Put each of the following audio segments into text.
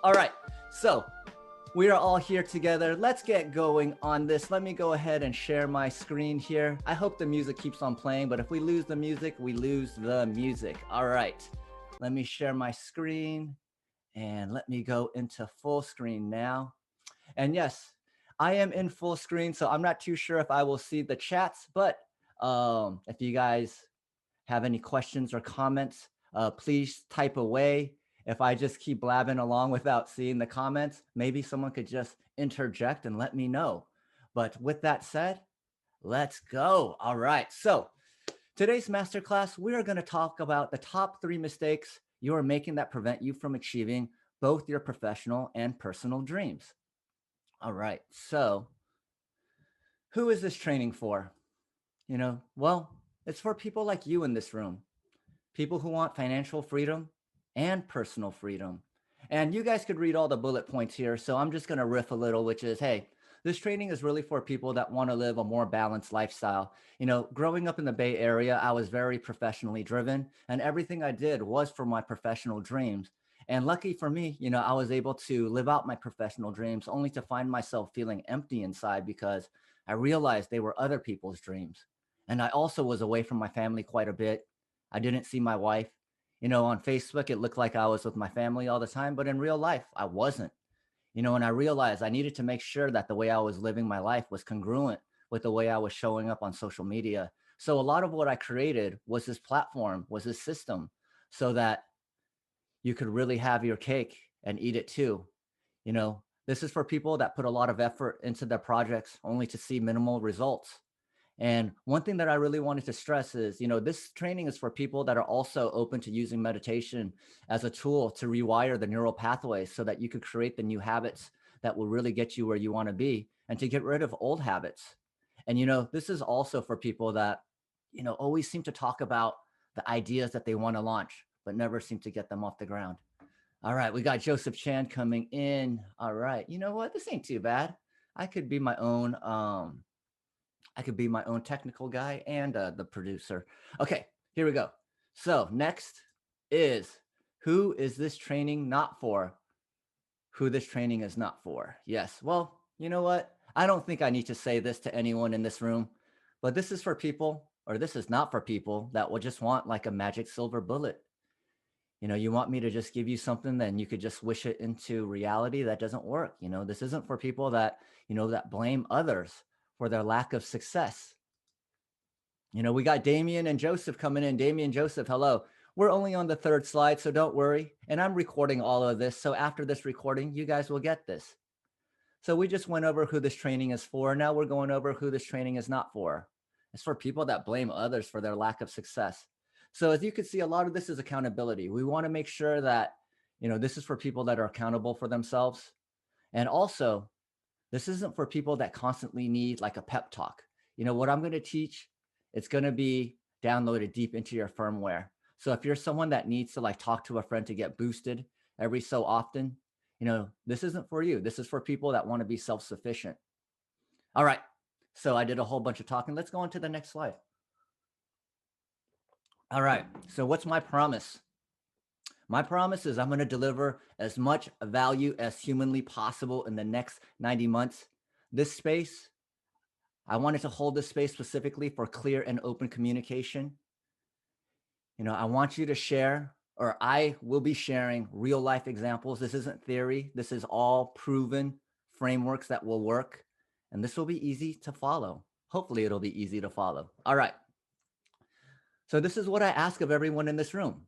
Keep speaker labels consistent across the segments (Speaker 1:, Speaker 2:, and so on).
Speaker 1: All right, so we are all here together. Let's get going on this. Let me go ahead and share my screen here. I hope the music keeps on playing, but if we lose the music, we lose the music. All right, let me share my screen and let me go into full screen now. And yes, I am in full screen, so I'm not too sure if I will see the chats, but if you guys have any questions or comments, please type away. If I just keep blabbing along without seeing the comments, maybe someone could just interject and let me know. But with that said, let's go. All right. So today's masterclass, we are going to talk about the top 3 mistakes you are making that prevent you from achieving both your professional and personal dreams. All right. So who is this training for? Well, it's for people like you in this room, people who want financial freedom and personal freedom. And you guys could read all the bullet points here. So I'm just going to riff a little, which is, hey, this training is really for people that want to live a more balanced lifestyle. Growing up in the Bay Area, I was very professionally driven, and everything I did was for my professional dreams. And lucky for me, I was able to live out my professional dreams only to find myself feeling empty inside because I realized they were other people's dreams. And I also was away from my family quite a bit. I didn't see my wife. On Facebook, it looked like I was with my family all the time, but in real life, I wasn't. And I realized I needed to make sure that the way I was living my life was congruent with the way I was showing up on social media. So a lot of what I created was this platform, was this system, so that you could really have your cake and eat it too. This is for people that put a lot of effort into their projects only to see minimal results. And one thing that I really wanted to stress is, this training is for people that are also open to using meditation as a tool to rewire the neural pathways so that you could create the new habits that will really get you where you want to be and to get rid of old habits. And, this is also for people that, always seem to talk about the ideas that they want to launch, but never seem to get them off the ground. All right, we got Joseph Chan coming in. All right, you know what? This ain't too bad. I could be my own technical guy and the producer. Okay, here we go. So next is, who is this training not for? Who this training is not for. Yes, well, you know what? I don't think I need to say this to anyone in this room, but this is for people, or this is not for people that will just want like a magic silver bullet. You want me to just give you something, then you could just wish it into reality. That doesn't work. This isn't for people that, that blame others for their lack of success. We got Damien and Joseph coming in. Damien, Joseph, hello. We're only on the 3rd slide, so don't worry. And I'm recording all of this. So after this recording, you guys will get this. So we just went over who this training is for. Now we're going over who this training is not for. It's for people that blame others for their lack of success. So as you can see, a lot of this is accountability. We want to make sure that, this is for people that are accountable for themselves. And also, this isn't for people that constantly need like a pep talk. What I'm going to teach, it's going to be downloaded deep into your firmware. So if you're someone that needs to like talk to a friend to get boosted every so often, this isn't for you. This is for people that want to be self-sufficient. All right. So I did a whole bunch of talking. Let's go on to the next slide. All right. So what's my promise? My promise is I'm going to deliver as much value as humanly possible in the next 90 months. This space, I wanted to hold this space specifically for clear and open communication. I want you to share, or I will be sharing real life examples. This isn't theory. This is all proven frameworks that will work. And this will be easy to follow. Hopefully it'll be easy to follow. All right. So this is what I ask of everyone in this room.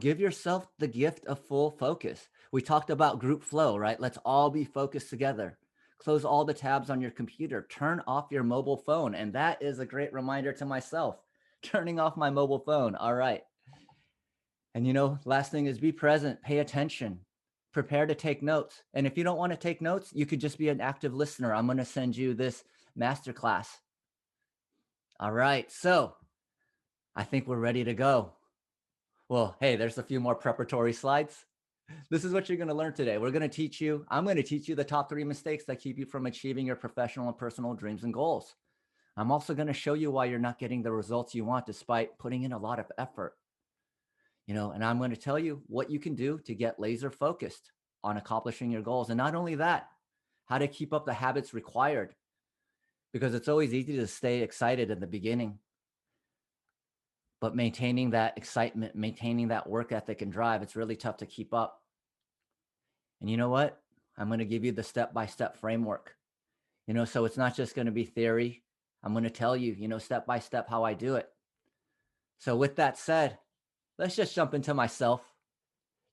Speaker 1: Give yourself the gift of full focus. We talked about group flow, right? Let's all be focused together. Close all the tabs on your computer. Turn off your mobile phone. And that is a great reminder to myself, turning off my mobile phone. All right. And last thing is be present, pay attention, prepare to take notes. And if you don't want to take notes, you could just be an active listener. I'm going to send you this masterclass. All right. So I think we're ready to go. Well, hey, there's a few more preparatory slides. This is what you're going to learn today. I'm going to teach you the top 3 mistakes that keep you from achieving your professional and personal dreams and goals. I'm also going to show you why you're not getting the results you want despite putting in a lot of effort. And I'm going to tell you what you can do to get laser focused. on accomplishing your goals. And not only that, how to keep up the habits required, because it's always easy to stay excited in the beginning, but maintaining that excitement, maintaining that work ethic and drive, it's really tough to keep up. And you know what? I'm going to give you the step-by-step framework. So it's not just going to be theory. I'm going to tell you, step by step how I do it. So with that said, let's just jump into myself.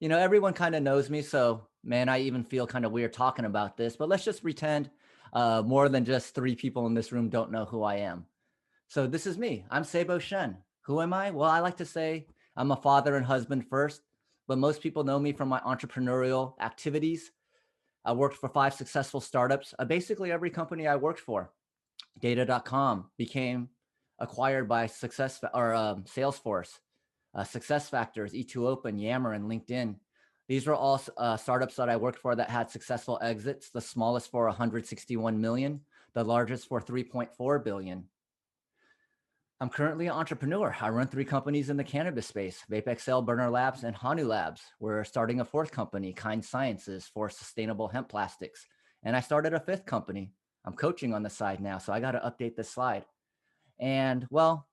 Speaker 1: Everyone kind of knows me. So man, I even feel kind of weird talking about this, but let's just pretend more than just 3 people in this room don't know who I am. So this is me. I'm Seibo Shen. Who am I? Well, I like to say I'm a father and husband first, but most people know me from my entrepreneurial activities. I worked for 5 successful startups. Basically every company I worked for. Data.com became acquired by Salesforce, SuccessFactors, E2Open, Yammer, and LinkedIn. These were all startups that I worked for that had successful exits, the smallest for 161 million, the largest for 3.4 billion. I'm currently an entrepreneur. I run 3 companies in the cannabis space, VapeXL, Burner Labs, and Hanu Labs. We're starting a 4th company, Kind Sciences, for sustainable hemp plastics. And I started a 5th company. I'm coaching on the side now, so I got to update this slide. And well,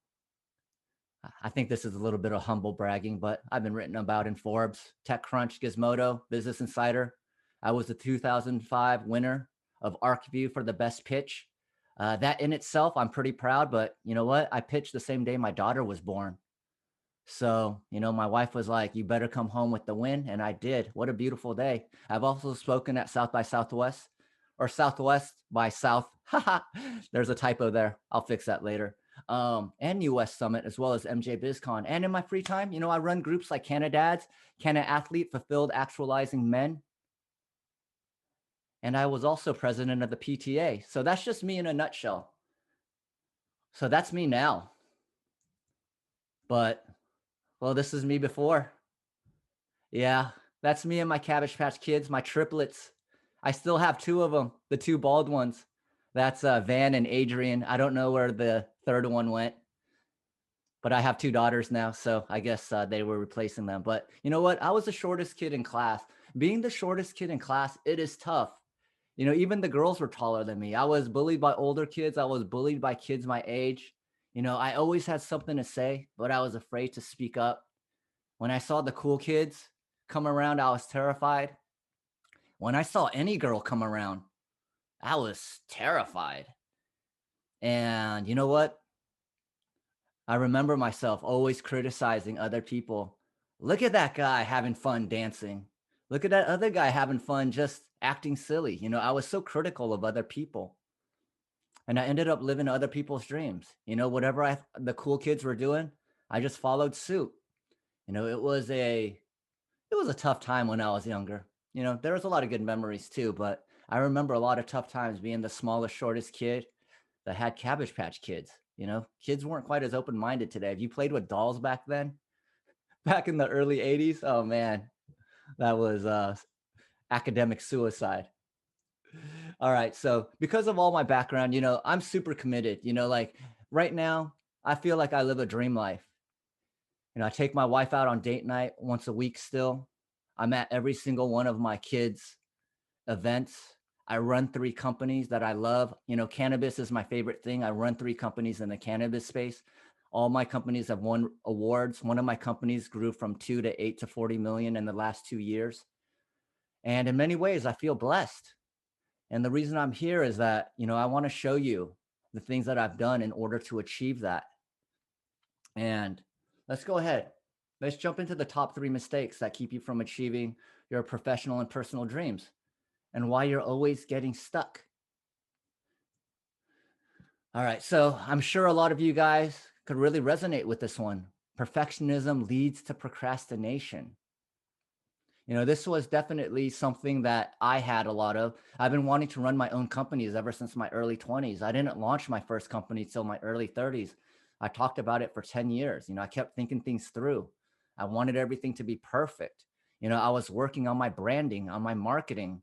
Speaker 1: I think this is a little bit of humble bragging, but I've been written about in Forbes, TechCrunch, Gizmodo, Business Insider. I was the 2005 winner of ArcView for the best pitch. That in itself, I'm pretty proud, but you know what? I pitched the same day my daughter was born. So, my wife was like, you better come home with the win. And I did. What a beautiful day. I've also spoken at South by Southwest or Southwest by South. There's a typo there. I'll fix that later. And US Summit, as well as MJ BizCon. And in my free time, I run groups like Canadads, Canada Athlete, Fulfilled Actualizing Men. And I was also president of the PTA. So that's just me in a nutshell. So that's me now. But, well, this is me before. Yeah, that's me and my Cabbage Patch Kids, my triplets. I still have 2 of them, the 2 bald ones. That's Van and Adrian. I don't know where the 3rd one went, but I have 2 daughters now, so I guess they were replacing them. But you know what? I was the shortest kid in class. Being the shortest kid in class, it is tough. Even the girls were taller than me. I was bullied by older kids. I was bullied by kids my age. I always had something to say, but I was afraid to speak up. When I saw the cool kids come around, I was terrified. When I saw any girl come around, I was terrified. And you know what? I remember myself always criticizing other people. Look at that guy having fun dancing. Look at that other guy having fun just acting silly. I was so critical of other people. And I ended up living other people's dreams. Whatever the cool kids were doing, I just followed suit. It was a tough time when I was younger. There was a lot of good memories too, but I remember a lot of tough times being the smallest, shortest kid that had Cabbage Patch Kids. Kids weren't quite as open-minded today. Have you played with dolls back then? Back in the early 80s? Oh man, that was academic suicide. All right, so because of all my background, I'm super committed. Like right now, I feel like I live a dream life. I take my wife out on date night once a week still. I'm at every single one of my kids' events. I run 3 companies that I love. Cannabis is my favorite thing. I run 3 companies in the cannabis space. All my companies have won awards. One of my companies grew from 2 to 8 to 40 million in the last 2 years. And in many ways, I feel blessed. And the reason I'm here is that, I want to show you the things that I've done in order to achieve that. And let's go ahead. Let's jump into the top 3 mistakes that keep you from achieving your professional and personal dreams and why you're always getting stuck. All right, so I'm sure a lot of you guys could really resonate with this one. Perfectionism leads to procrastination. This was definitely something that I had a lot of. I've been wanting to run my own companies ever since my early 20s. I didn't launch my first company till my early 30s. I talked about it for 10 years. I kept thinking things through. I wanted everything to be perfect. I was working on my branding, on my marketing.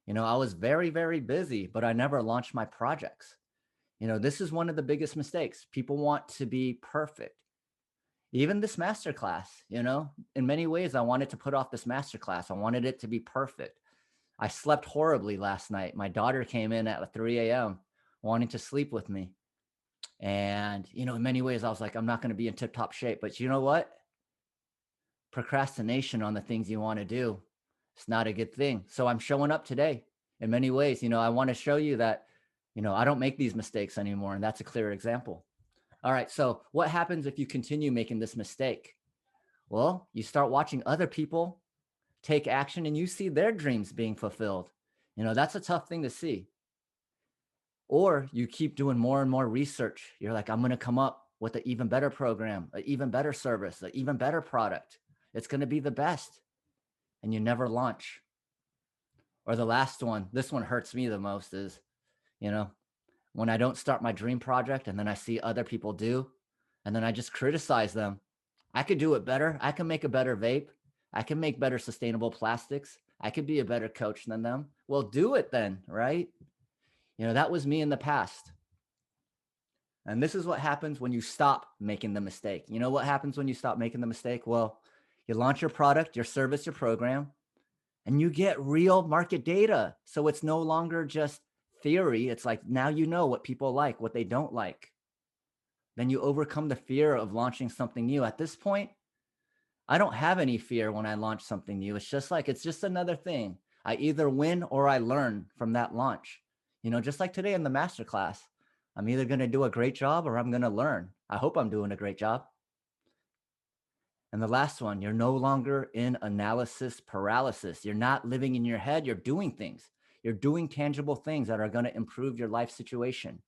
Speaker 1: I was very, very busy, but I never launched my projects. This is one of the biggest mistakes. People want to be perfect. Even this masterclass, in many ways, I wanted to put off this masterclass. I wanted it to be perfect. I slept horribly last night. My daughter came in at 3 a.m. wanting to sleep with me. And, in many ways, I was like, I'm not going to be in tip top shape. But you know what? Procrastination on the things you want to do, it's not a good thing. So I'm showing up today in many ways. I want to show you that, I don't make these mistakes anymore. And that's a clear example. All right. So what happens if you continue making this mistake? Well, you start watching other people take action and you see their dreams being fulfilled. That's a tough thing to see. Or you keep doing more and more research. You're like, I'm going to come up with an even better program, an even better service, an even better product. It's going to be the best. And you never launch. Or the last one, this one hurts me the most is, when I don't start my dream project and then I see other people do, and then I just criticize them. I could do it better. I can make a better vape. I can make better sustainable plastics. I could be a better coach than them. Well, do it then, right? That was me in the past. And this is what happens when you stop making the mistake. You know what happens when you stop making the mistake? Well, you launch your product, your service, your program, and you get real market data. So it's no longer just theory. It's like now you know what people like, what they don't like. Then you overcome the fear of launching something new. At this point, I don't have any fear when I launch something new. It's just another thing. I either win or I learn from that launch. Just like today in the masterclass, I'm either going to do a great job or I'm going to learn. I hope I'm doing a great job. And the last one, you're no longer in analysis paralysis. You're not living in your head. You're doing things. You're doing tangible things that are going to improve your life situation.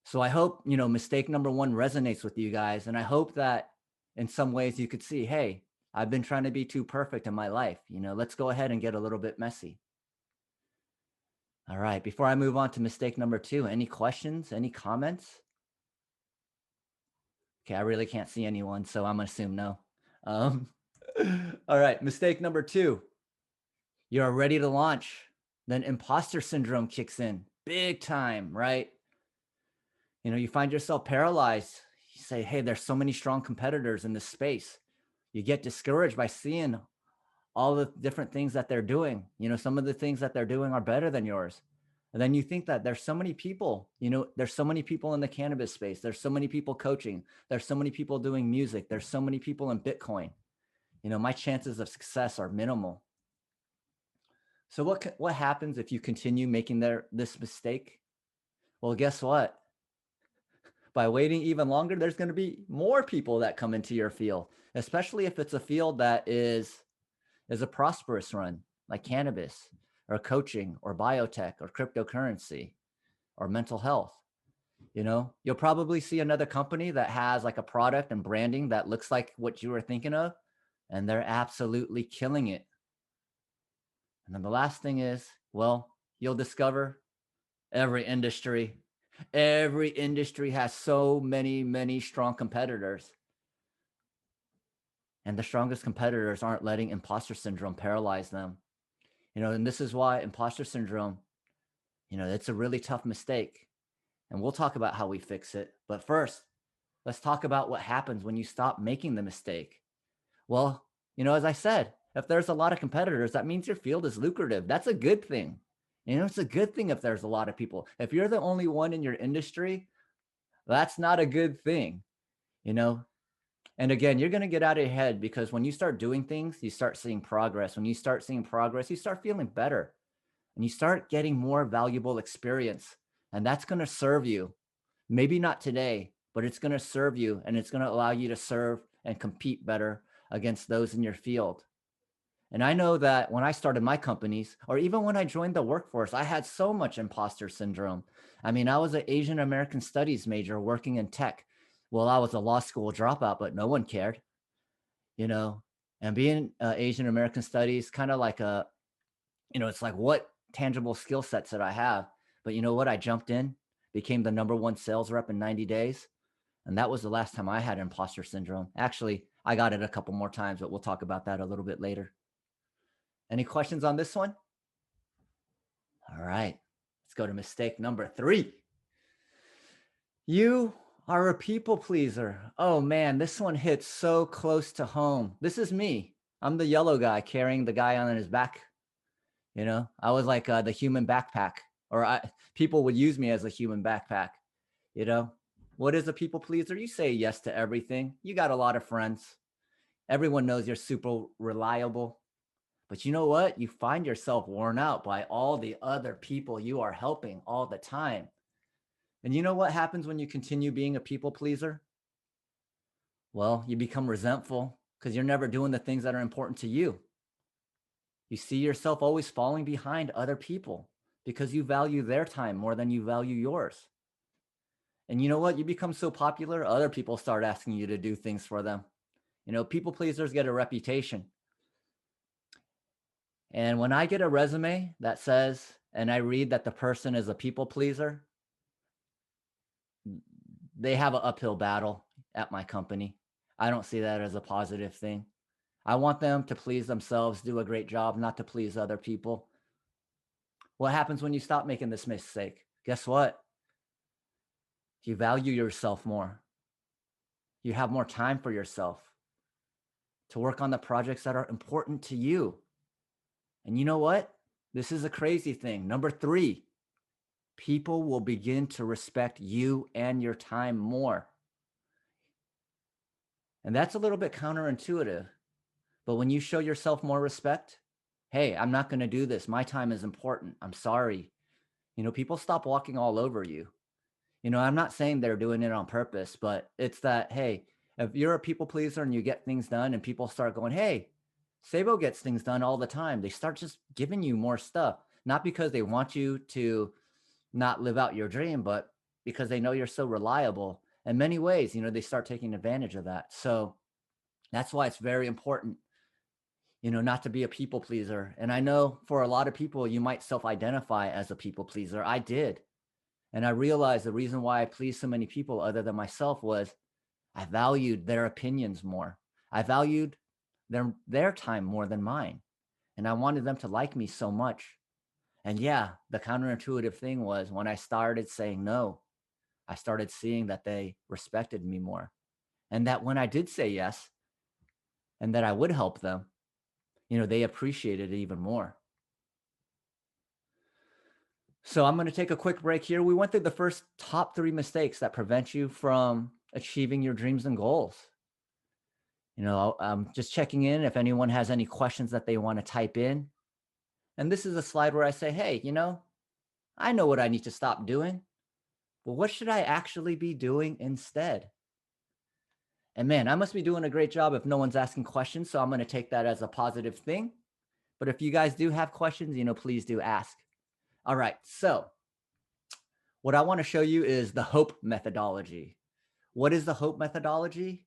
Speaker 1: So I hope, mistake number one resonates with you guys. And I hope that in some ways you could see, hey, I've been trying to be too perfect in my life. Let's go ahead and get a little bit messy. All right. Before I move on to mistake number two, any questions, any comments? Okay. I really can't see anyone, so I'm going to assume no. All right. Mistake number two, you're ready to launch. Then imposter syndrome kicks in big time, right? You find yourself paralyzed. You say, hey, there's so many strong competitors in this space. You get discouraged by seeing all the different things that they're doing. Some of the things that they're doing are better than yours. And then you think that there's so many people, there's so many people in the cannabis space. There's so many people coaching. There's so many people doing music. There's so many people in Bitcoin. My chances of success are minimal. So what happens if you continue making this mistake? Well, guess what? By waiting even longer, there's going to be more people that come into your field, especially if it's a field that is a prosperous run, like cannabis or coaching or biotech or cryptocurrency or mental health. You'll probably see another company that has like a product and branding that looks like what you were thinking of, and they're absolutely killing it. And then the last thing is, well, you'll discover every industry has so many strong competitors. And the strongest competitors aren't letting imposter syndrome paralyze them. And this is why imposter syndrome, it's a really tough mistake. And we'll talk about how we fix it. But first, let's talk about what happens when you stop making the mistake. Well, as I said, if there's a lot of competitors, that means your field is lucrative. That's a good thing. It's a good thing if there's a lot of people. If you're the only one in your industry, that's not a good thing, And again, you're going to get out of your head because when you start doing things, you start seeing progress. When you start seeing progress, you start feeling better and you start getting more valuable experience. And that's going to serve you. Maybe not today, but it's going to serve you and it's going to allow you to serve and compete better against those in your field. And I know that when I started my companies, or even when I joined the workforce, I had so much imposter syndrome. I mean, I was an Asian American studies major working in tech. Well, I was a law school dropout, but no one cared, and being Asian American studies, kind of like it's like, what tangible skill sets did I have? But you know what? I jumped in, became the #1 sales rep in 90 days. And that was the last time I had imposter syndrome. Actually, I got it a couple more times, but we'll talk about that a little bit later. Any questions on this one? All right, let's go to mistake number 3. You are a people pleaser. Oh man, this one hits so close to home. This is me. I'm the yellow guy carrying the guy on his back. You know, I was like the human backpack, or people would use me as a human backpack. You know, what is a people pleaser? You say yes to everything. You got a lot of friends. Everyone knows you're super reliable. But you know what? You find yourself worn out by all the other people you are helping all the time. And you know what happens when you continue being a people pleaser? Well, you become resentful because you're never doing the things that are important to you. You see yourself always falling behind other people because you value their time more than you value yours. And you know what? You become so popular, other people start asking you to do things for them. You know, people pleasers get a reputation. And when I get a resume that says, and I read that the person is a people pleaser, they have an uphill battle at my company. I don't see that as a positive thing. I want them to please themselves, do a great job, not to please other people. What happens when you stop making this mistake? Guess what? You value yourself more. You have more time for yourself to work on the projects that are important to you. And you know what? This is a crazy thing. Number 3, people will begin to respect you and your time more. And that's a little bit counterintuitive. But when you show yourself more respect, hey, I'm not going to do this. My time is important. I'm sorry. You know, people stop walking all over you. You know, I'm not saying they're doing it on purpose, but it's that, hey, if you're a people pleaser and you get things done and people start going, hey, Seibo gets things done all the time, they start just giving you more stuff, not because they want you to not live out your dream, but because they know you're so reliable. In many ways, you know, they start taking advantage of that. So that's why it's very important, you know, not to be a people pleaser. And I know for a lot of people, you might self identify as a people pleaser. I did. And I realized the reason why I pleased so many people other than myself was I valued their opinions more. I valued their time more than mine. And I wanted them to like me so much. And yeah, the counterintuitive thing was when I started saying no, I started seeing that they respected me more. And that when I did say yes and that I would help them, you know, they appreciated it even more. So I'm going to take a quick break here. We went through the first top 3 mistakes that prevent you from achieving your dreams and goals. You know, I'm just checking in if anyone has any questions that they want to type in. And this is a slide where I say, hey, you know what I need to stop doing. Well, what should I actually be doing instead? And man, I must be doing a great job if no one's asking questions. So I'm going to take that as a positive thing. But if you guys do have questions, you know, please do ask. All right. So what I want to show you is the HOPE methodology. What is the HOPE methodology?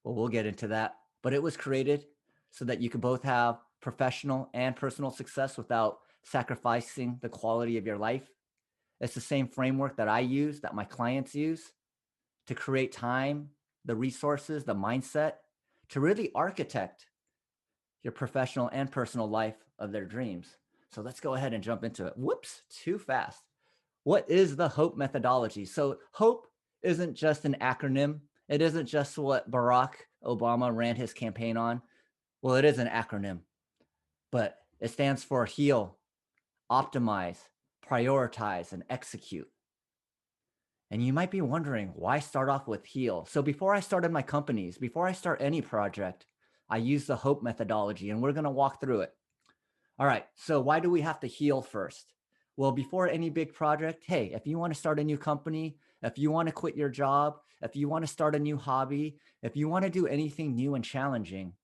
Speaker 1: Well, we'll get into that. But it was created so that you could both have professional and personal success without sacrificing the quality of your life. It's the same framework that I use, that my clients use to create time, the resources, the mindset to really architect your professional and personal life of their dreams. So let's go ahead and jump into it. Whoops, too fast. What is the HOPE methodology? So HOPE isn't just an acronym. It isn't just what Barack Obama ran his campaign on. Well, it is an acronym, but it stands for heal, optimize, prioritize, and execute. And you might be wondering, why start off with heal? So before I started my companies, before I start any project, I use the HOPE methodology, and we're going to walk through it. All right, so why do we have to heal first? Well, before any big project, hey, if you want to start a new company, if you want to quit your job, if you want to start a new hobby, if you want to do anything new and challenging,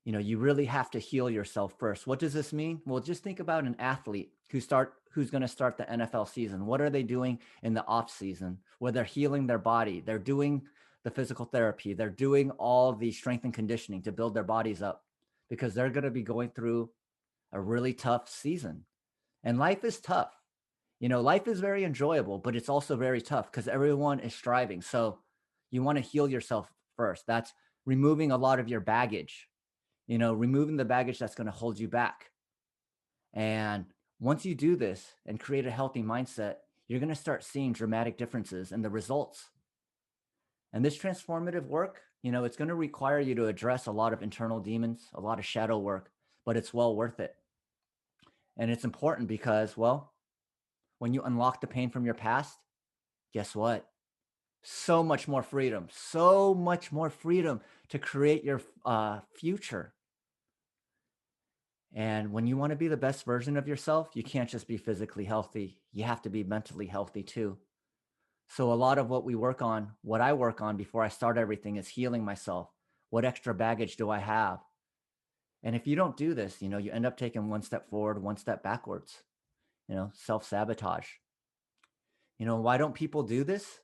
Speaker 1: you know, you really have to heal yourself first. What does this mean? Well, just think about an athlete who's going to start the NFL season. What are they doing in the off season where they're healing their body? They're doing the physical therapy. They're doing all the strength and conditioning to build their bodies up because they're going to be going through a really tough season. And life is tough. You know, life is very enjoyable, but it's also very tough because everyone is striving. So you want to heal yourself first. That's removing a lot of your baggage, you know, removing the baggage that's going to hold you back. And once you do this and create a healthy mindset, you're going to start seeing dramatic differences in the results. And this transformative work, you know, it's going to require you to address a lot of internal demons, a lot of shadow work, but it's well worth it. And it's important because, well, when you unlock the pain from your past, guess what? So much more freedom, so much more freedom to create your future. And when you want to be the best version of yourself, you can't just be physically healthy. You have to be mentally healthy too. So a lot of what we work on, what I work on before I start everything is healing myself. What extra baggage do I have? And if you don't do this, you end up taking one step forward, one step backwards, self-sabotage. Why don't people do this?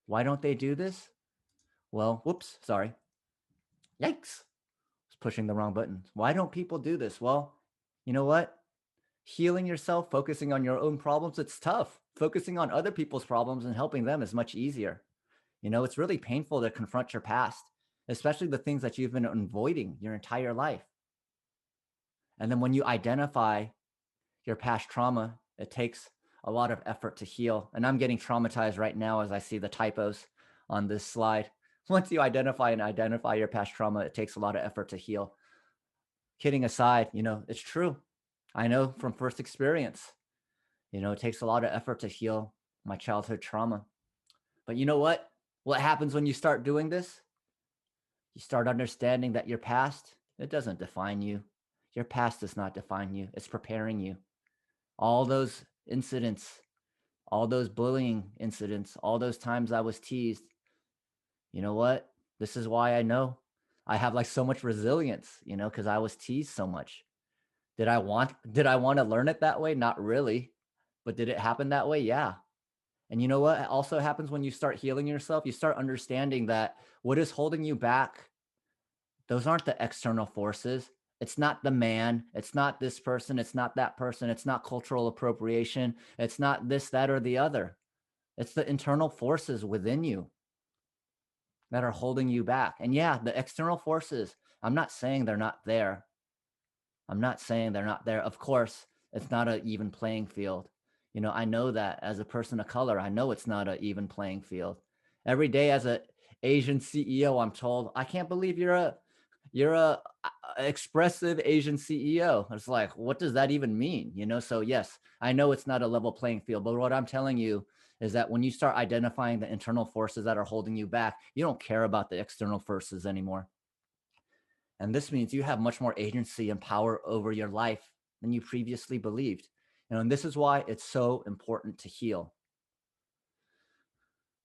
Speaker 1: Why don't they do this? Well, whoops, sorry. Yikes. I was pushing the wrong buttons. Why don't people do this? Well, you know what? Healing yourself, focusing on your own problems, it's tough. Focusing on other people's problems and helping them is much easier. It's really painful to confront your past, especially the things that you've been avoiding your entire life. And then when you identify your past trauma, it takes a lot of effort to heal. And I'm getting traumatized right now as I see the typos on this slide. Once you identify your past trauma, it takes a lot of effort to heal. Kidding aside, it's true. I know from first experience, it takes a lot of effort to heal my childhood trauma. But you know what? What happens when you start doing this? You start understanding that your past, it doesn't define you. Your past does not define you. It's preparing you. All those incidents, all those bullying incidents, all those times I was teased, you know what? This is why I know I have like so much resilience, because I was teased so much. Did I want to learn it that way? Not really. But did it happen that way? Yeah. And you know what also happens when you start healing yourself? You start understanding that what is holding you back, those aren't the external forces. It's not the man. It's not this person. It's not that person. It's not cultural appropriation. It's not this, that, or the other. It's the internal forces within you that are holding you back. And yeah, the external forces, I'm not saying they're not there. I'm not saying they're not there. Of course, it's not an even playing field. I know that as a person of color, I know it's not an even playing field. Every day as an Asian CEO, I'm told, I can't believe you're a expressive Asian CEO. It's like, what does that even mean? So yes, I know it's not a level playing field, but what I'm telling you is that when you start identifying the internal forces that are holding you back, you don't care about the external forces anymore. And this means you have much more agency and power over your life than you previously believed. And this is why it's so important to heal.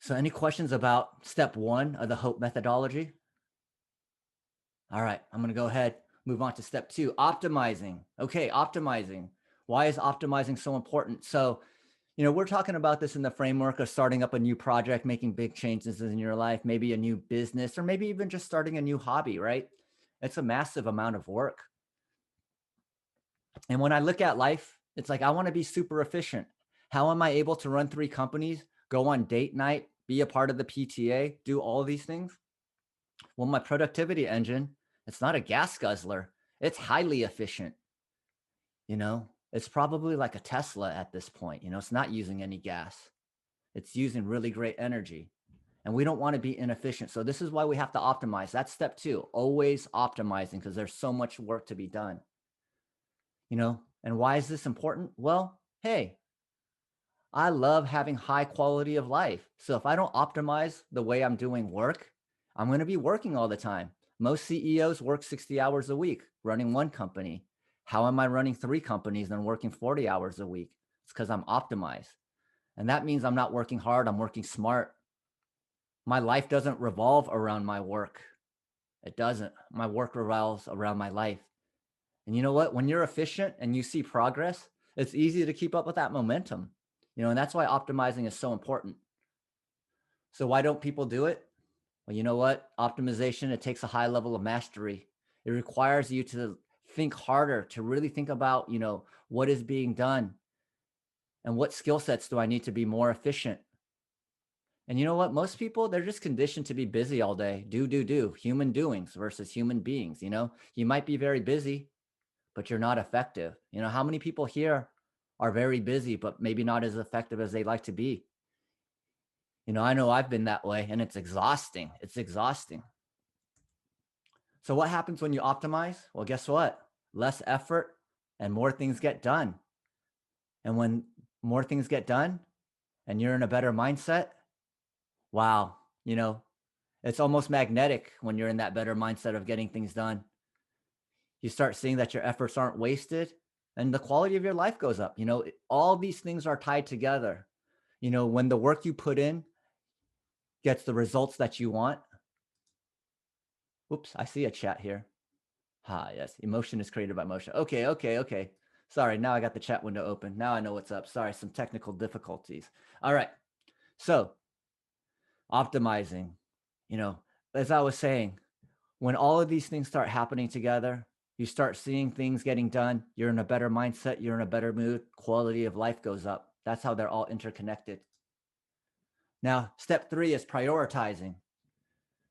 Speaker 1: So any questions about step 1 of the HOPE methodology? All right, I'm going to go ahead, move on to step 2, optimizing. Okay, optimizing. Why is optimizing so important? So, we're talking about this in the framework of starting up a new project, making big changes in your life, maybe a new business, or maybe even just starting a new hobby, right? It's a massive amount of work. And when I look at life, it's like, I want to be super efficient. How am I able to run 3 companies, go on date night, be a part of the PTA, do all of these things? Well, my productivity engine, it's not a gas guzzler. It's highly efficient. It's probably like a Tesla at this point. It's not using any gas. It's using really great energy. And we don't want to be inefficient. So this is why we have to optimize. That's step 2, always optimizing, because there's so much work to be done. And why is this important? Well, hey, I love having high quality of life. So if I don't optimize the way I'm doing work, I'm going to be working all the time. Most CEOs work 60 hours a week running one company. How am I running 3 companies and working 40 hours a week? It's because I'm optimized. And that means I'm not working hard, I'm working smart. My life doesn't revolve around my work. It doesn't. My work revolves around my life. And you know what? When you're efficient and you see progress, it's easy to keep up with that momentum. And that's why optimizing is so important. So why don't people do it? Well, you know what? Optimization, it takes a high level of mastery. It requires you to think harder, to really think about, what is being done and what skill sets do I need to be more efficient. And you know what? Most people, they're just conditioned to be busy all day. Do. Human doings versus human beings. You might be very busy, but you're not effective. How many people here are very busy, but maybe not as effective as they like to be? I know I've been that way, and it's exhausting. It's exhausting. So what happens when you optimize? Well, guess what? Less effort and more things get done. And when more things get done and you're in a better mindset, wow, you know, it's almost magnetic when you're in that better mindset of getting things done. You start seeing that your efforts aren't wasted and the quality of your life goes up. All these things are tied together. When the work you put in gets the results that you want. Oops, I see a chat here. Yes. Emotion is created by motion. Okay, okay, okay. Sorry, now I got the chat window open. Now I know what's up. Sorry, some technical difficulties. All right. So, optimizing, you know, as I was saying, when all of these things start happening together, you start seeing things getting done, you're in a better mindset, you're in a better mood, quality of life goes up. That's how they're all interconnected. Now, step 3 is prioritizing.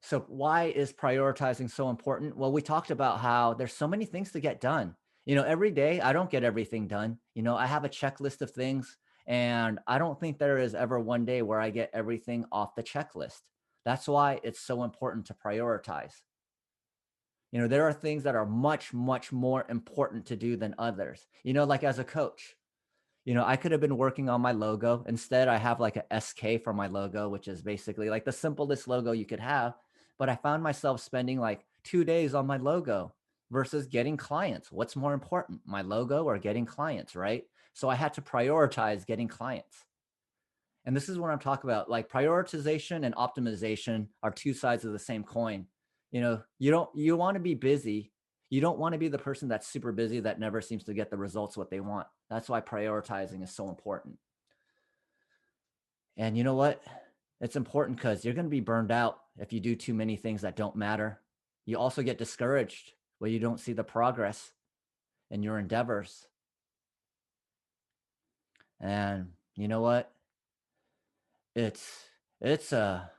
Speaker 1: So why is prioritizing so important? Well, we talked about how there's so many things to get done. Every day I don't get everything done. I have a checklist of things, and I don't think there is ever one day where I get everything off the checklist. That's why it's so important to prioritize. There are things that are much, much more important to do than others. Like as a coach, I could have been working on my logo. Instead, I have like a SK for my logo, which is basically like the simplest logo you could have. But I found myself spending like 2 days on my logo versus getting clients. What's more important, my logo or getting clients, right? So I had to prioritize getting clients. And this is what I'm talking about. Like prioritization and optimization are two sides of the same coin. You want to be busy. You don't want to be the person that's super busy that never seems to get the results what they want. That's why prioritizing is so important. And you know what? It's important because you're going to be burned out if you do too many things that don't matter. You also get discouraged when you don't see the progress in your endeavors. And you know what? It's it's a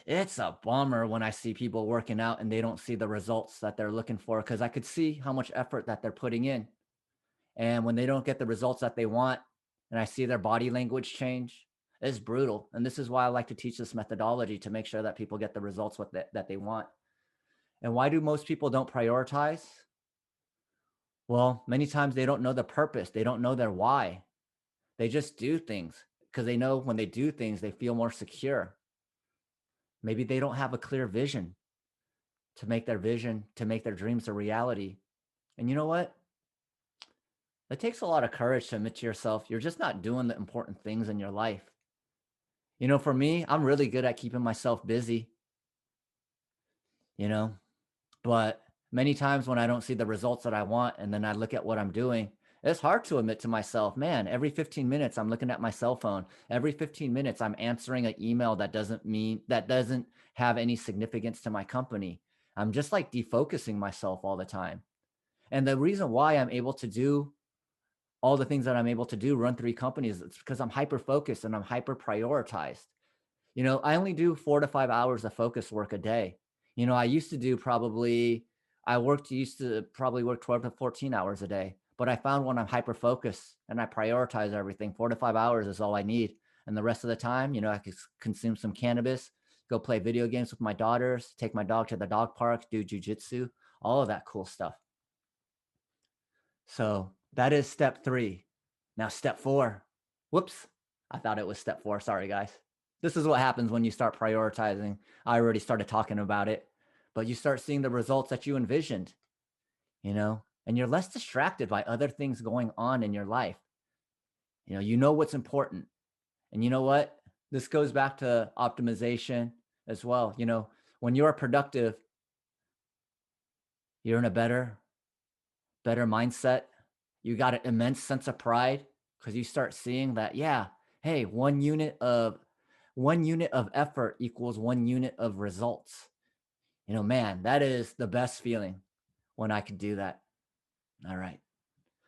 Speaker 1: It's a bummer when I see people working out and they don't see the results that they're looking for, because I could see how much effort that they're putting in. And when they don't get the results that they want, and I see their body language change, it's brutal. And this is why I like to teach this methodology to make sure that people get the results that they want. And why do most people don't prioritize? Well, many times they don't know the purpose. They don't know their why. They just do things because they know when they do things, they feel more secure. Maybe they don't have a clear vision to make their dreams a reality. And you know what? It takes a lot of courage to admit to yourself, you're just not doing the important things in your life. For me, I'm really good at keeping myself busy, you know, but many times when I don't see the results that I want and then I look at what I'm doing, it's hard to admit to myself, man, every 15 minutes I'm looking at my cell phone. Every 15 minutes I'm answering an email that doesn't have any significance to my company. I'm just like defocusing myself all the time. And the reason why I'm able to do all the things that I'm able to do, run 3 companies, it's because I'm hyper focused and I'm hyper prioritized. I only do 4 to 5 hours of focus work a day. I used to probably work 12 to 14 hours a day. But I found when I'm hyper focused and I prioritize everything, 4 to 5 hours is all I need. And the rest of the time, I could consume some cannabis, go play video games with my daughters, take my dog to the dog park, do jujitsu, all of that cool stuff. So that is step 3. Now, step 4. Whoops. I thought it was step 4. Sorry, guys. This is what happens when you start prioritizing. I already started talking about it, but you start seeing the results that you envisioned, and you're less distracted by other things going on in your life. You know what's important. And you know what? This goes back to optimization as well. When you're productive, you're in a better mindset. You got an immense sense of pride because you start seeing that, yeah, hey, 1 unit of effort equals 1 unit of results. Man, that is the best feeling when I could do that. All right.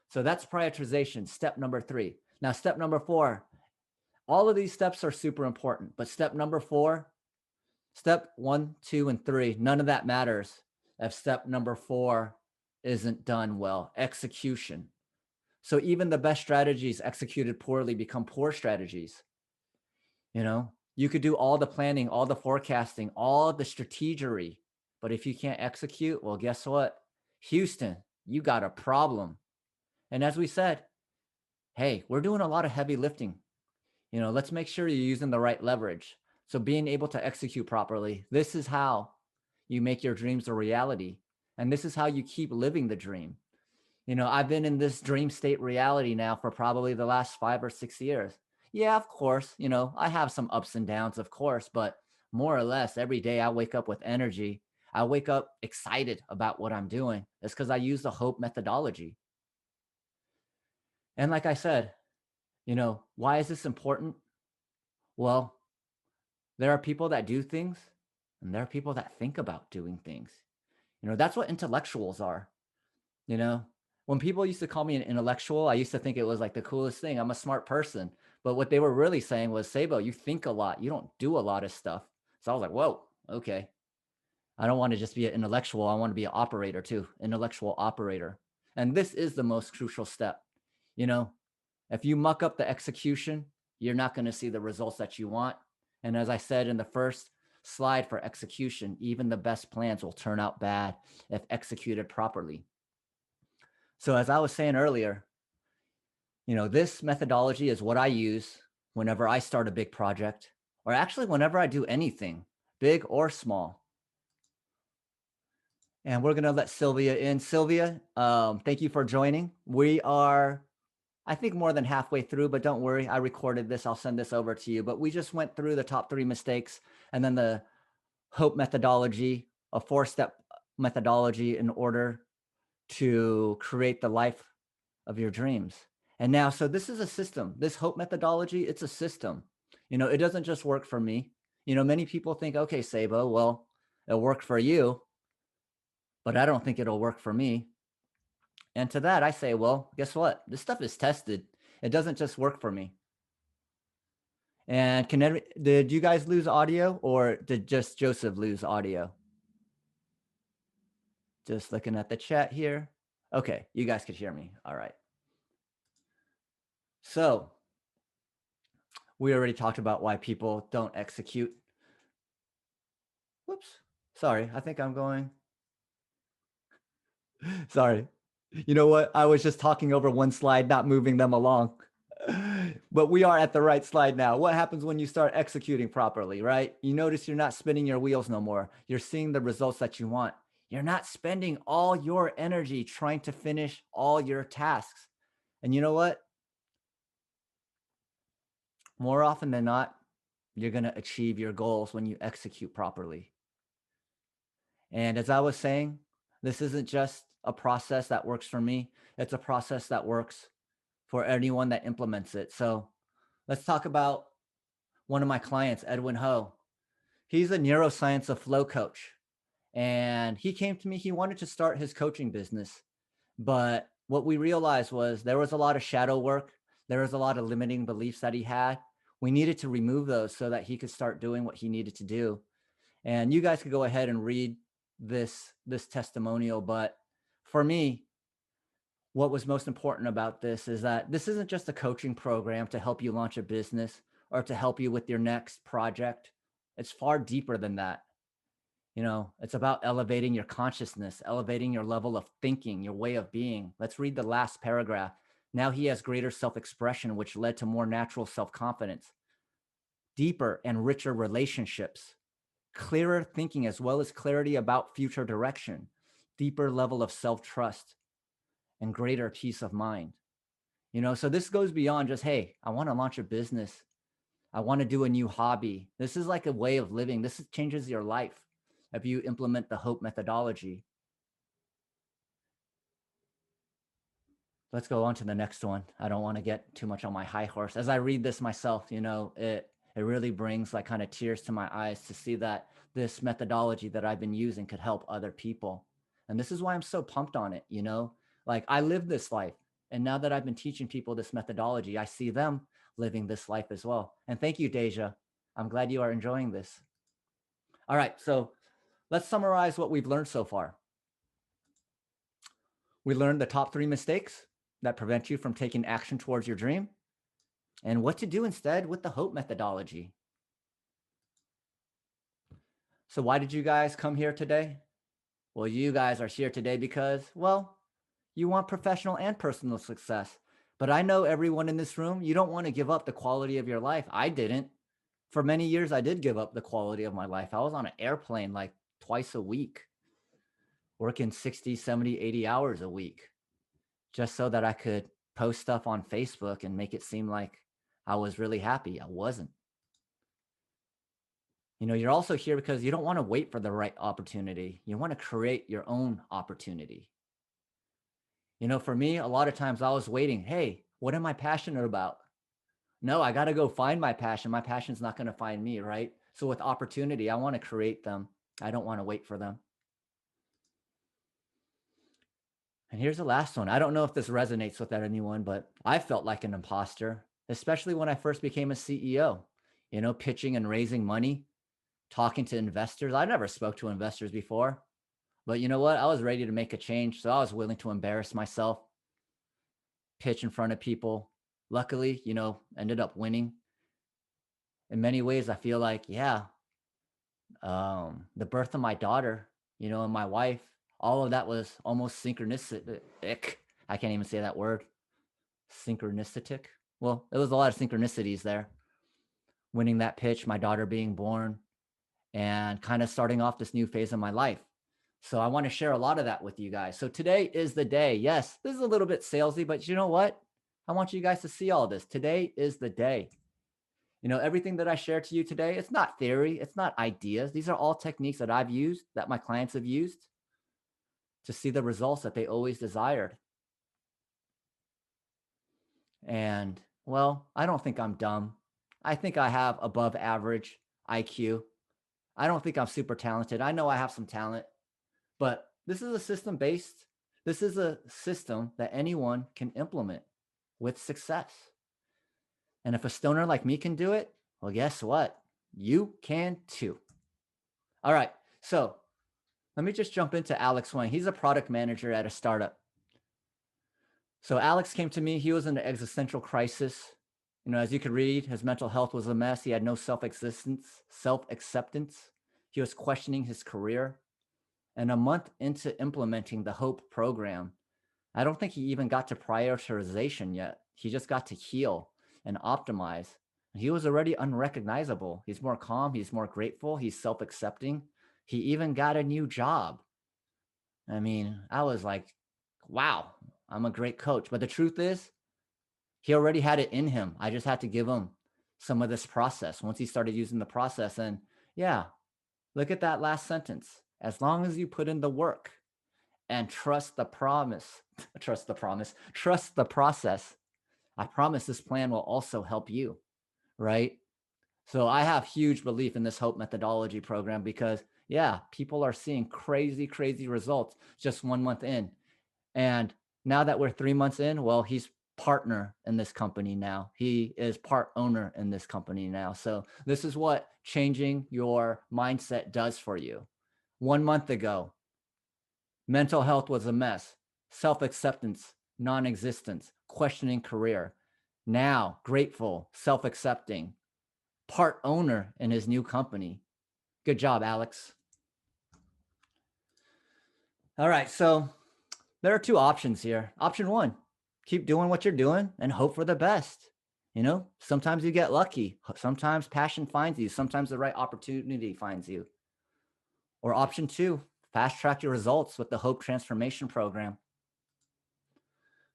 Speaker 1: So that's prioritization, step number 3. Now, step number 4, all of these steps are super important, but step number 4, step 1, 2, and 3, none of that matters if step number 4 isn't done well. Execution. So even the best strategies executed poorly become poor strategies. You could do all the planning, all the forecasting, all the strategery, but if you can't execute, well, guess what? Houston, you got a problem. And as we said, hey, we're doing a lot of heavy lifting. Let's make sure you're using the right leverage. So being able to execute properly, this is how you make your dreams a reality. And this is how you keep living the dream. I've been in this dream state reality now for probably the last 5 or 6 years. Yeah, of course, I have some ups and downs, of course, but more or less every day I wake up with energy. I wake up excited about what I'm doing. It's because I use the hope methodology. And like I said, why is this important? Well, there are people that do things and there are people that think about doing things. That's what intellectuals are. You know, when people used to call me an intellectual, I used to think it was like the coolest thing. I'm a smart person. But what they were really saying was, Seibo, you think a lot. You don't do a lot of stuff. So I was like, whoa, okay. I don't want to just be an intellectual. I want to be an operator too, intellectual operator. And this is the most crucial step. You know, if you muck up the execution, you're not going to see the results that you want. And as I said in the first slide for execution, even the best plans will turn out bad if executed properly. So as I was saying earlier, this methodology is what I use whenever I start a big project, or actually whenever I do anything, big or small. And we're going to let Sylvia in. Sylvia, thank you for joining. We are, I think, more than halfway through, but don't worry. I recorded this. I'll send this over to you. But we just went through the top 3 mistakes and then the HOPE methodology, a 4-step methodology in order to create the life of your dreams. And now, so this is a system. This HOPE methodology, it's a system. It doesn't just work for me. Many people think, okay, Seibo, well, it'll work for you, but I don't think it'll work for me. And to that, I say, well, guess what? This stuff is tested. It doesn't just work for me. And did you guys lose audio or did just Joseph lose audio? Just looking at the chat here. Okay, you guys could hear me. All right. So we already talked about why people don't execute. Whoops. Sorry, I think I'm going. Sorry. You know what? I was just talking over one slide, not moving them along. But we are at the right slide now. What happens when you start executing properly, right? You notice you're not spinning your wheels no more. You're seeing the results that you want. You're not spending all your energy trying to finish all your tasks. And you know what? More often than not, you're going to achieve your goals when you execute properly. And as I was saying, this isn't just a process that works for me. It's a process that works for anyone that implements it. So let's talk about one of my clients, Edwin Ho. He's a neuroscience of flow coach. And he came to me, he wanted to start his coaching business. But what we realized was there was a lot of shadow work. There was a lot of limiting beliefs that he had. We needed to remove those so that he could start doing what he needed to do. And you guys could go ahead and read this testimonial. But for me, what was most important about this is that this isn't just a coaching program to help you launch a business or to help you with your next project. It's far deeper than that. It's about elevating your consciousness, elevating your level of thinking, your way of being. Let's read the last paragraph. Now he has greater self-expression, which led to more natural self-confidence, deeper and richer relationships, clearer thinking, as well as clarity about future direction, deeper level of self-trust, and greater peace of mind. So this goes beyond just, hey, I want to launch a business. I want to do a new hobby. This is like a way of living. This changes your life if you implement the HOPE methodology. Let's go on to the next one. I don't want to get too much on my high horse. As I read this myself, it really brings like kind of tears to my eyes to see that this methodology that I've been using could help other people. And this is why I'm so pumped on it. Like I live this life. And now that I've been teaching people this methodology, I see them living this life as well. And thank you, Deja. I'm glad you are enjoying this. All right, so let's summarize what we've learned so far. We learned the top 3 mistakes that prevent you from taking action towards your dream and what to do instead with the HOPE methodology. So why did you guys come here today? Well, you guys are here today because, well, you want professional and personal success, But I know everyone in this room, you don't want to give up the quality of your life. I didn't. For many years, I did give up the quality of my life. I was on an airplane like twice a week, working 60, 70, 80 hours a week, just so that I could post stuff on Facebook and make it seem like I was really happy. I wasn't. You know, you're also here because you don't want to wait for the right opportunity. You want to create your own opportunity. You know, for me, a lot of times I was waiting. Hey, what am I passionate about? No, I got to go find my passion. My passion's not going to find me, right? So with opportunity, I want to create them. I don't want to wait for them. And here's the last one. I don't know if this resonates with anyone, but I felt like an imposter, especially when I first became a CEO, you know, pitching and raising money, talking to investors. I never spoke to investors before, but you know what? I was ready to make a change. So I was willing to embarrass myself, pitch in front of people. Luckily, you know, ended up winning. In many ways, I feel like, yeah, the birth of my daughter, you know, and my wife, all of that was almost synchronistic. I can't even say that word. Synchronistic. Well, it was a lot of synchronicities there. Winning that pitch, my daughter being born, and kind of starting off this new phase of my life. So I want to share a lot of that with you guys. So today is the day. Yes, this is a little bit salesy, but you know what? I want you guys to see all this. Today is the day. You know, everything that I share to you today, it's not theory, it's not ideas. These are all techniques that I've used, that my clients have used to see the results that they always desired. And well, I don't think I'm dumb. I think I have above average IQ. I don't think I'm super talented. I know I have some talent, but this is a this is a system that anyone can implement with success. And if a stoner like me can do it, well, guess what? You can too. All right. So let me just jump into Alex Wang. He's a product manager at a startup. So Alex came to me. He was in an existential crisis. You know, as you could read, his mental health was a mess. He had no self-existence, self-acceptance. He was questioning his career. And a month into implementing the HOPE program, I don't think he even got to prioritization yet. He just got to heal and optimize. He was already unrecognizable. He's more calm. He's more grateful. He's self-accepting. He even got a new job. I mean, I was like, wow, I'm a great coach. But the truth is, he already had it in him. I just had to give him some of this process. Once he started using the process, and yeah, look at that last sentence. As long as you put in the work and trust the promise, trust the promise, trust the process, I promise this plan will also help you, right? So I have huge belief in this HOPE methodology program because, yeah, people are seeing crazy, crazy results just 1 month in. And now that we're 3 months in, well, he's partner in this company now. He is part owner in this company now. So this is what changing your mindset does for you. 1 month ago, mental health was a mess, self-acceptance, non-existence, questioning career. Now, grateful, self-accepting, part owner in his new company. Good job, Alex. All right, so there are two options here. Option one, keep doing what you're doing and hope for the best. You know, sometimes you get lucky. Sometimes passion finds you. Sometimes the right opportunity finds you. Or option two, fast track your results with the HOPE Transformation Program.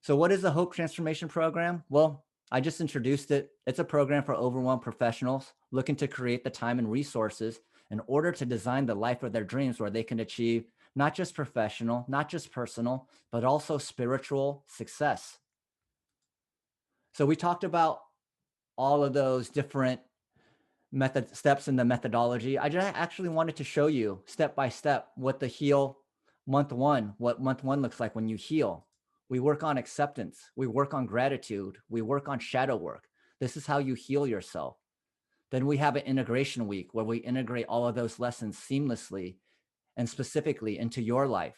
Speaker 1: So what is the HOPE Transformation Program? Well, I just introduced it. It's a program for overwhelmed professionals looking to create the time and resources in order to design the life of their dreams where they can achieve not just professional, not just personal, but also spiritual success. So we talked about all of those different steps in the methodology. I just actually wanted to show you step by step what the heal what month one looks like when you heal. We work on acceptance. We work on gratitude. We work on shadow work. This is how you heal yourself. Then we have an integration week where we integrate all of those lessons seamlessly and specifically into your life.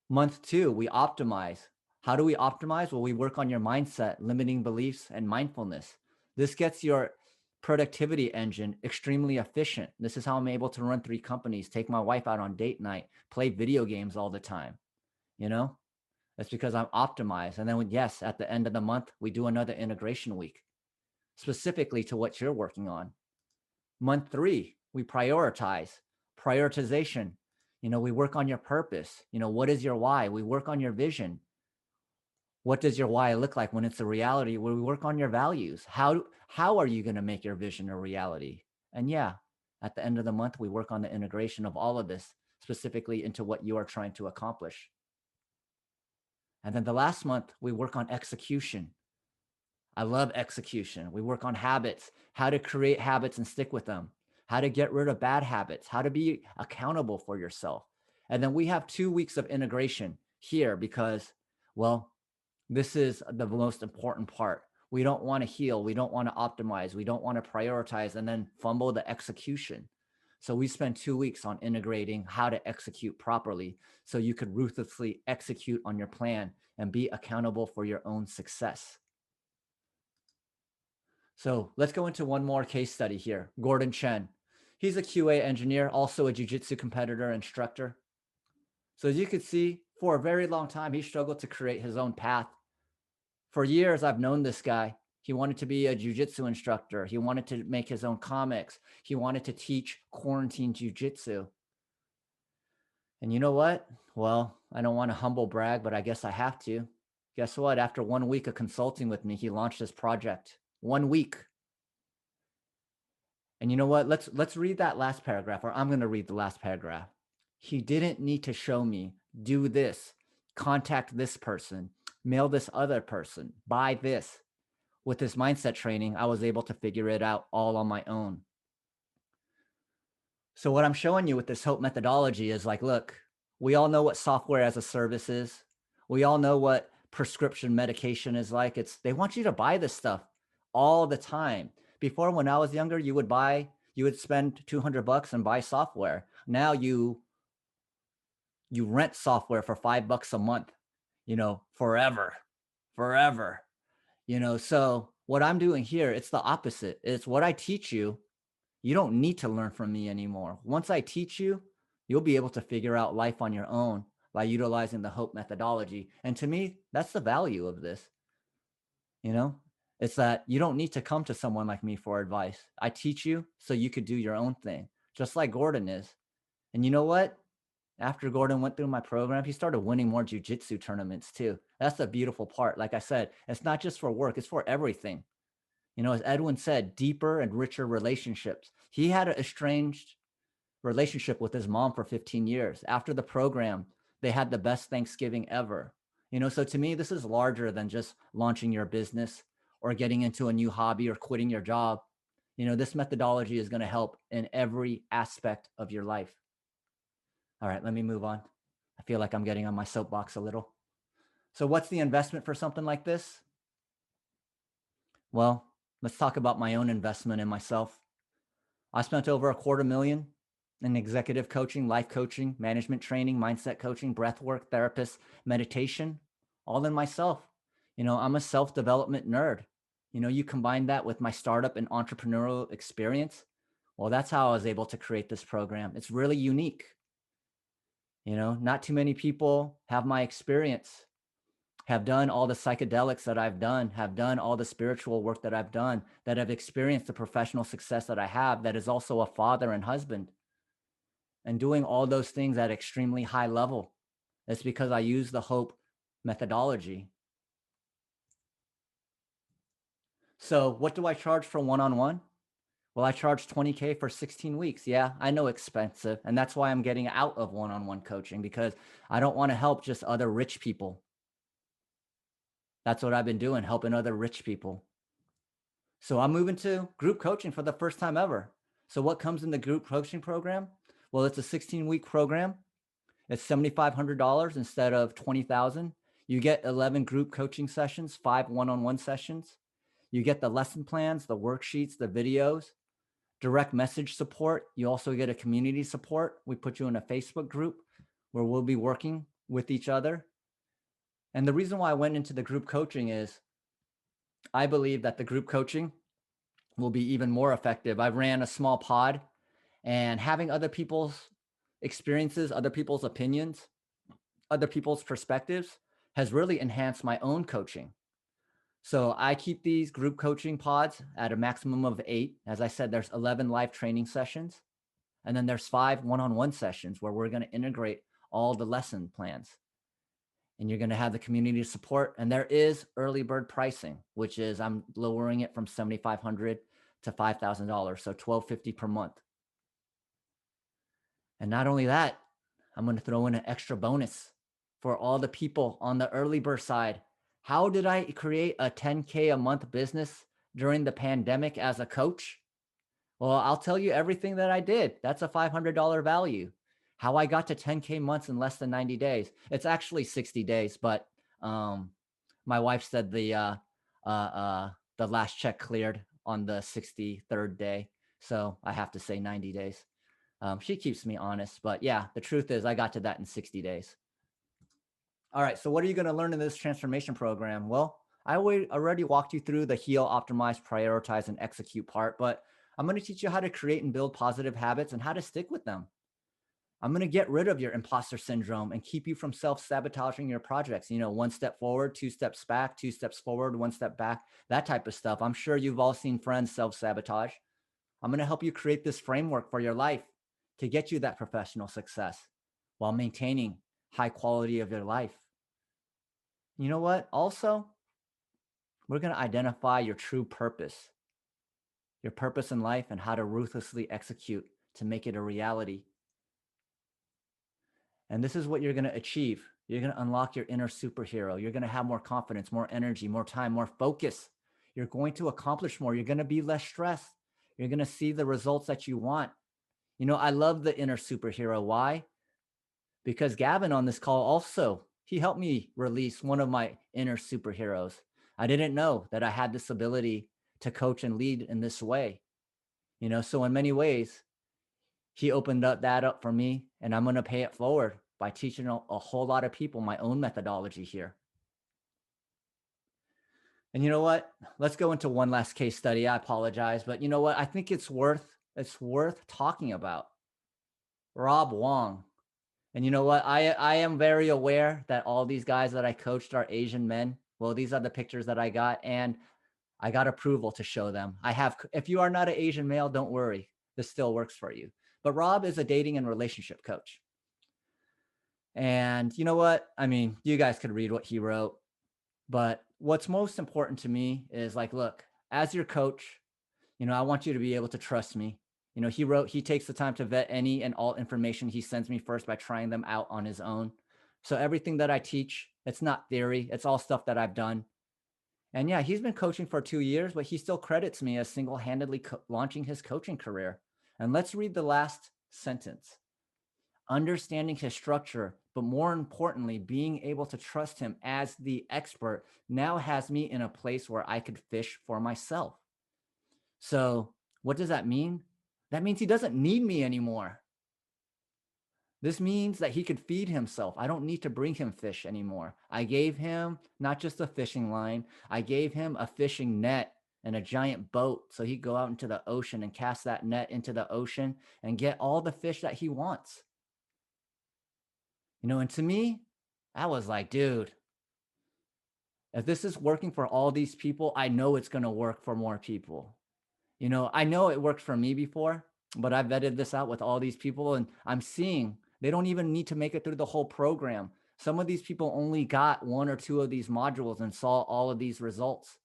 Speaker 1: Month two, we optimize. How do we optimize? Well, we work on your mindset, limiting beliefs, and mindfulness. This gets your productivity engine extremely efficient. This is how I'm able to run 3 companies, take my wife out on date night, play video games all the time, you know? It's because I'm optimized. And then, yes, at the end of the month, we do another integration week specifically to what you're working on. Month 3, we prioritize. Prioritization, we work on your purpose. What is your why? We work on your vision. What does your why look like when it's a reality? Where we work on your values. How are you going to make your vision a reality? And yeah, at the end of the month, we work on the integration of all of this specifically into what you are trying to accomplish. And then the last month, we work on execution. I love execution. We work on habits, how to create habits and stick with them, how to get rid of bad habits, how to be accountable for yourself. And then we have 2 weeks of integration here because, well, this is the most important part. We don't want to heal. We don't want to optimize. We don't want to prioritize and then fumble the execution. So we spend 2 weeks on integrating how to execute properly so you could ruthlessly execute on your plan and be accountable for your own success. So let's go into one more case study here. Gordon Chen. He's a QA engineer, also a jiu-jitsu competitor instructor. So as you can see, for a very long time, he struggled to create his own path. For years, I've known this guy. He wanted to be a jiu-jitsu instructor. He wanted to make his own comics. He wanted to teach quarantine jiu-jitsu. And you know what? Well, I don't want to humble brag, but I guess I have to. Guess what? After 1 week of consulting with me, he launched his project. 1 week. And you know what? Let's read that last paragraph, or I'm going to read the last paragraph. He didn't need to show me, do this, contact this person, mail this other person, buy this. With this mindset training, I was able to figure it out all on my own. So what I'm showing you with this HOPE methodology is like, look, we all know what software as a service is. We all know what prescription medication is like. They want you to buy this stuff all the time. Before, when I was younger, you would spend $200 and buy software. Now you rent software for $5 a month, forever. So what I'm doing here, it's the opposite. It's what I teach you. You don't need to learn from me anymore. Once I teach you, you'll be able to figure out life on your own by utilizing the HOPE methodology. And to me, that's the value of this. It's that you don't need to come to someone like me for advice. I teach you so you could do your own thing, just like Gordon is. And you know what? After Gordon went through my program, he started winning more jiu-jitsu tournaments too. That's the beautiful part. Like I said, it's not just for work, it's for everything. As Edwin said, deeper and richer relationships. He had an estranged relationship with his mom for 15 years. After the program, they had the best Thanksgiving ever. So to me, this is larger than just launching your business or getting into a new hobby or quitting your job. This methodology is going to help in every aspect of your life. All right, let me move on. I feel like I'm getting on my soapbox a little. So what's the investment for something like this? Well, let's talk about my own investment in myself. I spent over $250,000 in executive coaching, life coaching, management training, mindset coaching, breath work, therapist, meditation, all in myself. I'm a self-development nerd. You combine that with my startup and entrepreneurial experience. Well, that's how I was able to create this program. It's really unique. Not too many people have my experience, have done all the psychedelics that I've done, have done all the spiritual work that I've done, that have experienced the professional success that I have, that is also a father and husband, and doing all those things at extremely high level. It's because I use the HOPE methodology. So what do I charge for one-on-one? Well, I charge $20K for 16 weeks. Yeah, I know, expensive. And that's why I'm getting out of one-on-one coaching, because I don't want to help just other rich people. That's what I've been doing, helping other rich people. So I'm moving to group coaching for the first time ever. So what comes in the group coaching program? Well, it's a 16-week program. It's $7,500 instead of $20,000. You get 11 group coaching sessions, 5 one-on-one sessions. You get the lesson plans, the worksheets, the videos, direct message support. You also get a community support. We put you in a Facebook group where we'll be working with each other. And the reason why I went into the group coaching is I believe that the group coaching will be even more effective. I ran a small pod, and having other people's experiences, other people's opinions, other people's perspectives has really enhanced my own coaching. So I keep these group coaching pods at a maximum of 8. As I said, there's 11 live training sessions, and then there's 5 one-on-one sessions where we're going to integrate all the lesson plans. And you're going to have the community support. And there is early bird pricing, which is I'm lowering it from $7,500 to $5,000, so $1,250 per month. And not only that, I'm going to throw in an extra bonus for all the people on the early bird side. How did I create a 10K a month business during the pandemic as a coach? Well, I'll tell you everything that I did. That's a $500 value. How I got to 10K months in less than 90 days. It's actually 60 days, but my wife said the last check cleared on the 63rd day. So I have to say 90 days. She keeps me honest, but yeah, the truth is I got to that in 60 days. All right, so what are you going to learn in this transformation program? Well, I already walked you through the heal, optimize, prioritize, and execute part, but I'm going to teach you how to create and build positive habits and how to stick with them. I'm going to get rid of your imposter syndrome and keep you from self-sabotaging your projects. You know, 1 step forward, 2 steps back, 2 steps forward, 1 step back, that type of stuff. I'm sure you've all seen friends self-sabotage. I'm going to help you create this framework for your life to get you that professional success while maintaining high quality of your life. You know what? Also, we're going to identify your true purpose in life, and how to ruthlessly execute to make it a reality. And this is what you're going to achieve. You're going to unlock your inner superhero. You're going to have more confidence, more energy, more time, more focus. You're going to accomplish more. You're going to be less stressed. You're going to see the results that you want. You know, I love the inner superhero. Why? Because Gavin on this call also, he helped me release one of my inner superheroes. I didn't know that I had this ability to coach and lead in this way. You know, so in many ways, he opened that up for me, and I'm going to pay it forward by teaching a whole lot of people my own methodology here. And you know what? Let's go into one last case study. I apologize, but you know what? I think it's worth talking about. Rob Wong. And you know what? I am very aware that all these guys that I coached are Asian men. Well, these are the pictures that I got, and I got approval to show them. If you are not an Asian male, don't worry. This still works for you. But Rob is a dating and relationship coach. And you know what? I mean, you guys could read what he wrote, but what's most important to me is like, look, as your coach, you know, I want you to be able to trust me. You know, he takes the time to vet any and all information he sends me first by trying them out on his own. So everything that I teach, it's not theory. It's all stuff that I've done. And yeah, he's been coaching for 2 years, but he still credits me as single-handedly launching his coaching career. And let's read the last sentence. Understanding his structure, but more importantly, being able to trust him as the expert now has me in a place where I could fish for myself. So what does that mean? That means he doesn't need me anymore. This means that he could feed himself. I don't need to bring him fish anymore. I gave him not just a fishing line, I gave him a fishing net and a giant boat so he'd go out into the ocean and cast that net into the ocean and get all the fish that he wants. You know, and to me, I was like, dude, if this is working for all these people, I know it's going to work for more people. You know, I know it worked for me before, but I vetted this out with all these people, and I'm seeing they don't even need to make it through the whole program. Some of these people only got 1 or 2 of these modules and saw all of these results.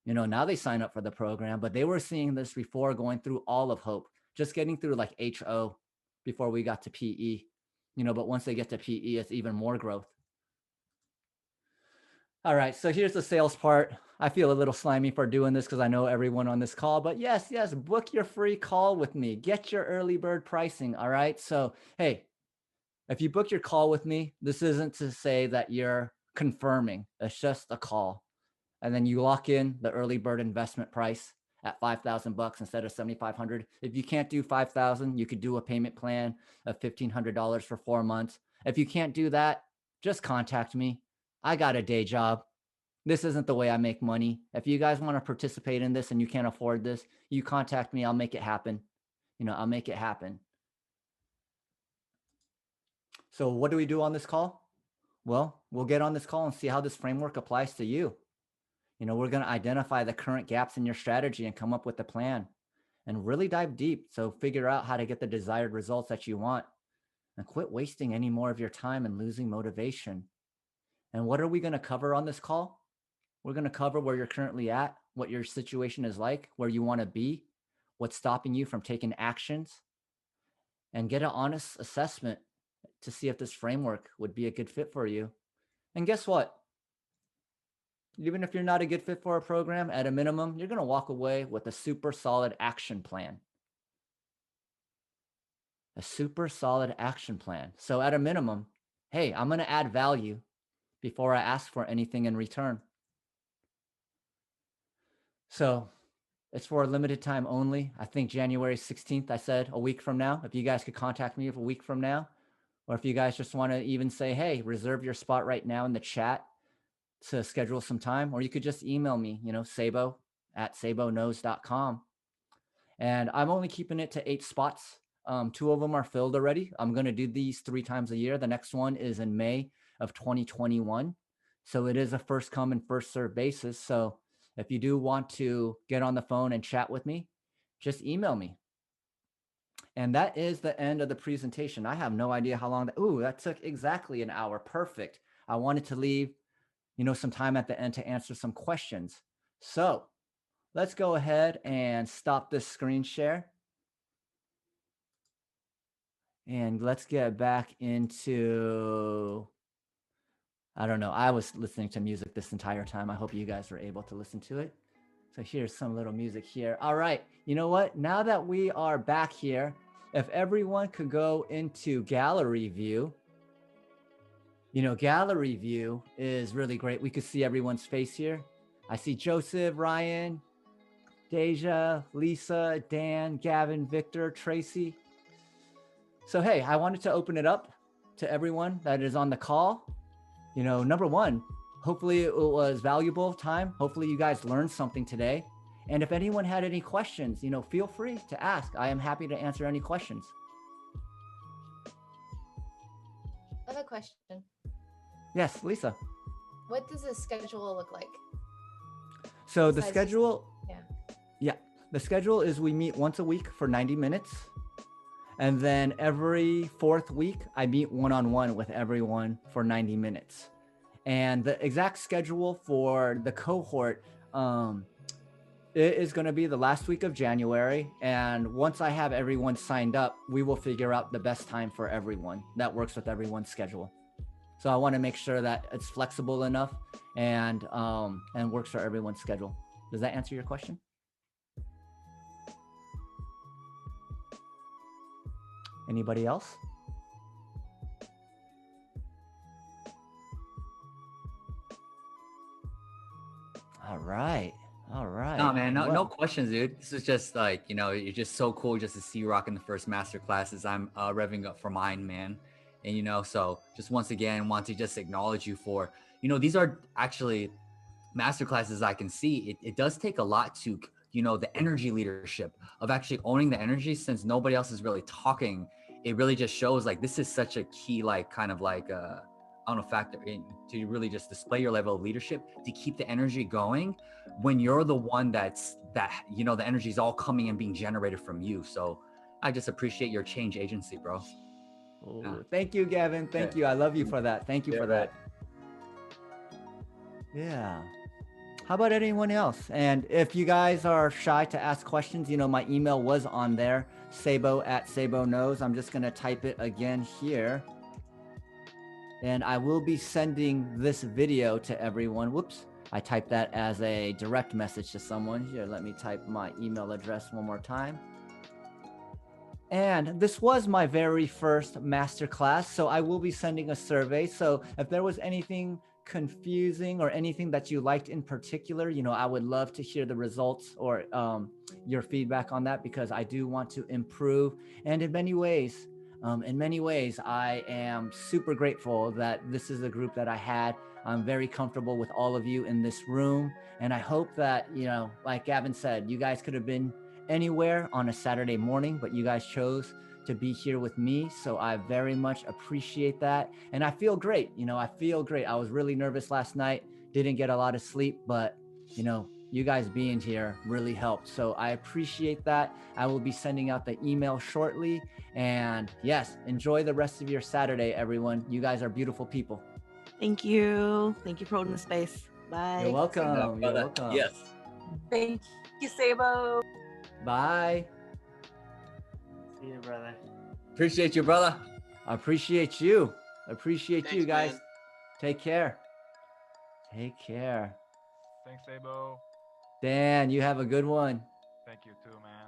Speaker 1: You know, now they sign up for the program, but they were seeing this before going through all of Hope, just getting through like HO before we got to PE. You know, but once they get to PE, it's even more growth. All right, so here's the sales part. I feel a little slimy for doing this because I know everyone on this call, but yes, book your free call with me. Get your early bird pricing, all right? So, hey, if you book your call with me, this isn't to say that you're confirming. It's just a call. And then you lock in the early bird investment price at $5,000 instead of $7,500. If you can't do $5,000, you could do a payment plan of $1,500 for 4 months. If you can't do that, just contact me. I got a day job. This isn't the way I make money. If you guys want to participate in this and you can't afford this, you contact me. I'll make it happen. You know, I'll make it happen. So what do we do on this call? Well, we'll get on this call and see how this framework applies to you. We're going to identify the current gaps in your strategy and come up with a plan and really dive deep. So figure out how to get the desired results that you want and quit wasting any more of your time and losing motivation. And what are we going to cover on this call? We're going to cover where you're currently at, what your situation is like, where you want to be, what's stopping you from taking actions, and get an honest assessment to see if this framework would be a good fit for you. And guess what? Even if you're not a good fit for a program, at a minimum, you're going to walk away with a super solid action plan. A super solid action plan. So at a minimum, hey, I'm going to add value before I ask for anything in return. So it's for a limited time only. I think January 16th, I said a week from now. If you guys could contact me a week from now, or if you guys just want to even say, hey, reserve your spot right now in the chat to schedule some time, or you could just email me, Seibo@seiboknows.com. And I'm only keeping it to 8 spots. 2 of them are filled already. I'm going to do these 3 times a year. The next one is in May of 2021. So it is a first come and first serve basis. So if you do want to get on the phone and chat with me, just email me. And that is the end of the presentation. I have no idea how long that took exactly an hour. Perfect. I wanted to leave, some time at the end to answer some questions. So let's go ahead and stop this screen share. And let's get back into, I don't know. I was listening to music this entire time. I hope you guys were able to listen to it. So here's some little music here. All right. You know what? Now that we are back here, if everyone could go into gallery view, gallery view is really great. We could see everyone's face here. I see Joseph, Ryan, Deja, Lisa, Dan, Gavin, Victor, Tracy. So, hey, I wanted to open it up to everyone that is on the call. Number one, hopefully it was valuable time. Hopefully you guys learned something today. And if anyone had any questions, feel free to ask. I am happy to answer any questions.
Speaker 2: I have a question.
Speaker 1: Yes, Lisa.
Speaker 2: What does the schedule look like?
Speaker 1: So the schedule, the schedule is we meet once a week for 90 minutes. And then every 4th week, I meet one-on-one with everyone for 90 minutes. And the exact schedule for the cohort, it is going to be the last week of January. And once I have everyone signed up, we will figure out the best time for everyone that works with everyone's schedule. So I want to make sure that it's flexible enough and works for everyone's schedule. Does that answer your question? Anybody else? All right.
Speaker 3: No, man, no questions, dude. This is just like, you're just so cool just to see you rocking the first master classes. I'm revving up for mine, man. And, so just once again, want to just acknowledge you for, these are actually master classes I can see. It does take a lot to, the energy leadership of actually owning the energy, since nobody else is really talking. It really just shows like this is such a key, like kind of like I don't know, factor in to really just display your level of leadership to keep the energy going when you're the one the energy is all coming and being generated from you. So I just appreciate your change agency, bro.
Speaker 1: Oh, thank you, Gavin. Thank you. I love you for that. Thank you for that. Yeah. How about anyone else? And if you guys are shy to ask questions, my email was on there, Seibo@Seibo Knows. I'm just going to type it again here. And I will be sending this video to everyone. Whoops. I typed that as a direct message to someone. Here, let me type my email address one more time. And this was my very first masterclass, so I will be sending a survey. So if there was anything confusing or anything that you liked in particular, I would love to hear the results or your feedback on that, because I do want to improve. And in many ways, I am super grateful that this is a group that I had. I'm very comfortable with all of you in this room. And I hope that, like Gavin said, you guys could have been anywhere on a Saturday morning, but you guys chose to be here with me. So I very much appreciate that. And I feel great. You know, I feel great. I was really nervous last night, didn't get a lot of sleep, but you know, you guys being here really helped. So I appreciate that. I will be sending out the email shortly. And yes, enjoy the rest of your Saturday, everyone. You guys are beautiful people.
Speaker 4: Thank you. Thank you for holding the space. Bye.
Speaker 1: You're welcome. You're
Speaker 3: Brother.
Speaker 1: welcome.
Speaker 3: Yes.
Speaker 4: Thank you, Seibo.
Speaker 1: Bye.
Speaker 5: See you, brother.
Speaker 3: Appreciate you, brother.
Speaker 1: I appreciate you. Appreciate you
Speaker 6: Thanks,
Speaker 1: guys.
Speaker 6: man.
Speaker 1: Take care. Take care.
Speaker 7: Thanks, Seibo.
Speaker 1: Dan, you have a good one.
Speaker 7: Thank you too, man.